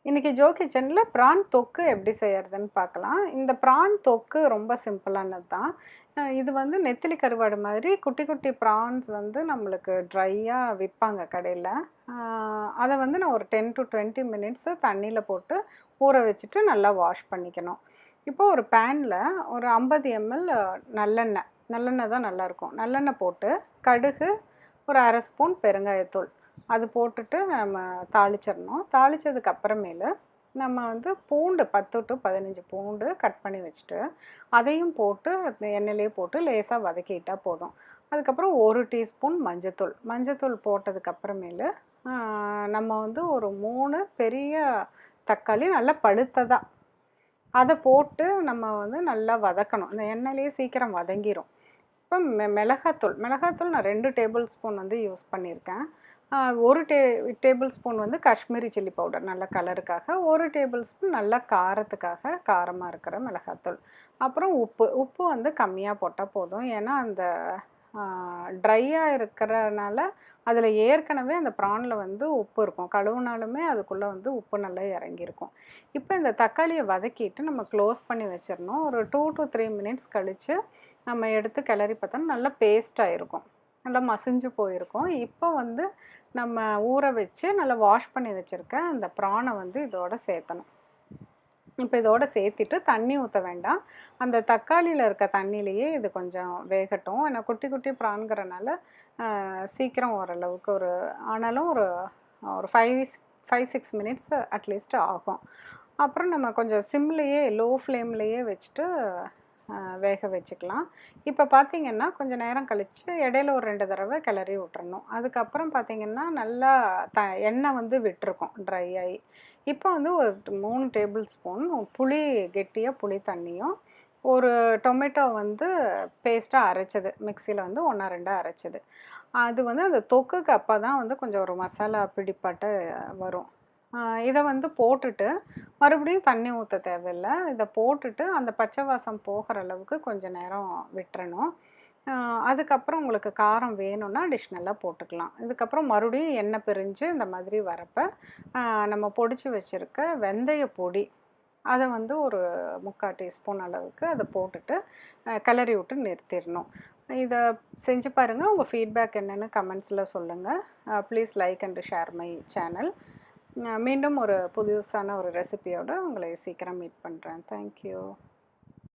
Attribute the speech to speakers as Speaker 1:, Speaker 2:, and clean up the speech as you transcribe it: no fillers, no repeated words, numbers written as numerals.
Speaker 1: இன்றைக்கி ஜோ கிச்சனில் ப்ரான் தொக்கு எப்படி செய்கிறதுன்னு பார்க்கலாம். இந்த ப்ரான் தொக்கு ரொம்ப சிம்பிளானது தான். இது வந்து நெத்திலி கருவாடு மாதிரி குட்டி குட்டி ப்ரான்ஸ் வந்து நம்மளுக்கு ட்ரையாக விற்பாங்க கடையில். அதை வந்து நான் ஒரு 10 to 20 மினிட்ஸு தண்ணியில் போட்டு ஊற வச்சுட்டு நல்லா வாஷ் பண்ணிக்கணும். இப்போது ஒரு பேனில் ஒரு 50 ml நல்லெண்ணெய் நல்லெண்ணெய் தான் நல்லாயிருக்கும். நல்லெண்ணெய் போட்டு கடுகு, ஒரு அரை ஸ்பூன் பெருங்காயத்தூள் அது போட்டுட்டு நம்ம தாளிச்சிடணும். தாளித்ததுக்கு அப்புறமேலு நம்ம வந்து பூண்டு 10 to 15 பூண்டு கட் பண்ணி வச்சுட்டு அதையும் போட்டு அந்த எண்ணெயிலே போட்டு லேசாக வதக்கிட்டால் போதும். அதுக்கப்புறம் 1 டீஸ்பூன் மஞ்சத்தூள் போட்டதுக்கப்புறமேலு நம்ம வந்து ஒரு 3 பெரிய தக்காளி நல்லா பழுத்ததாக அதை போட்டு நம்ம வந்து நல்லா வதக்கணும். அந்த எண்ணெயிலே சீக்கிரம் வதங்கிடும். இப்போ மிளகாத்தூள் நான் 2 டேபிள் ஸ்பூன் வந்து யூஸ் பண்ணியிருக்கேன். 1 டேபிள் ஸ்பூன் வந்து காஷ்மீரி சில்லி பவுடர் நல்ல கலருக்காக, 1 டேபிள் ஸ்பூன் நல்லா காரத்துக்காக காரமாக இருக்கிற மிளகாத்தூள். அப்புறம் உப்பு வந்து கம்மியாக போட்டால் போதும். ஏன்னா அந்த ட்ரையாக இருக்கிறனால அதில் ஏற்கனவே அந்த ப்ரானில் வந்து உப்பு இருக்கும். கழுவுனாலுமே அதுக்குள்ளே வந்து உப்பு நல்லா இறங்கியிருக்கும். இப்போ இந்த தக்காளியை வதக்கிட்டு நம்ம க்ளோஸ் பண்ணி வச்சிடணும். ஒரு 2 to 3 மினிட்ஸ் கழித்து நம்ம எடுத்து கிளறி பார்த்தோம்னா நல்லா பேஸ்ட்டாக இருக்கும், நல்லா மசிஞ்சு போயிருக்கும். இப்போ வந்து நம்ம ஊற வச்சு நல்லா வாஷ் பண்ணி வச்சுருக்க அந்த ப்ரானை வந்து இதோட சேர்த்தணும். இப்போ இதோட சேர்த்துட்டு தண்ணி ஊற்ற வேண்டாம். அந்த தக்காளியில் இருக்க தண்ணியிலையே இது கொஞ்சம் வேகட்டும். ஏன்னா குட்டி குட்டி ப்ரான்கிறனால சீக்கிரம் ஓரளவுக்கு ஆனாலும் ஒரு 5-6 மினிட்ஸ் அட்லீஸ்ட் ஆகும். அப்புறம் நம்ம கொஞ்சம் சிம்லேயே லோ ஃப்ளேம்லேயே வச்சுட்டு வேக வச்சுக்கலாம். இப்போ பார்த்திங்கன்னா கொஞ்சம் நேரம் கழித்து இடையில ஒரு 2 தடவை கிளறி விட்டுறணும். அதுக்கப்புறம் பார்த்திங்கன்னா நல்லா எண்ணெய் வந்து விட்டுருக்கும் ட்ரை ஆகி. இப்போ வந்து ஒரு 3 டேபிள் ஸ்பூன் கெட்டியாக புளி தண்ணியும், ஒரு டொமேட்டோ வந்து பேஸ்ட்டாக அரைச்சது, மிக்சியில் வந்து 1-2 அரைச்சது, அது வந்து அந்த தொக்குக்கு அப்போ தான் வந்து கொஞ்சம் ஒரு மசாலா பிடிப்பாட்ட வரும். இதை வந்து போட்டுட்டு மறுபடியும் தண்ணி ஊற்ற தேவையில்லை. இதை போட்டுட்டு அந்த பச்சை வாசம் போகிற அளவுக்கு கொஞ்சம் நேரம் விட்டுறணும். அதுக்கப்புறம் உங்களுக்கு காரம் வேணும்னா அடிஷ்னலாக போட்டுக்கலாம். இதுக்கப்புறம் மறுபடியும் எண்ணெய் பிரிஞ்சு இந்த மாதிரி வரப்போ நம்ம பொடிச்சு வச்சுருக்க வெந்தய பொடி அதை வந்து ஒரு 3/4 டீஸ்பூன் அளவுக்கு அதை போட்டுட்டு கிளறி விட்டு நிறுத்திடணும். இதை செஞ்சு பாருங்கள். உங்கள் ஃபீட்பேக் என்னென்னு கமெண்ட்ஸில் சொல்லுங்கள். Please like and share my channel. மீண்டும் ஒரு புதுசான ஒரு ரெசிபியோடு உங்களை சீக்கிரம் மீட் பண்ணுறேன். தேங்க்யூ.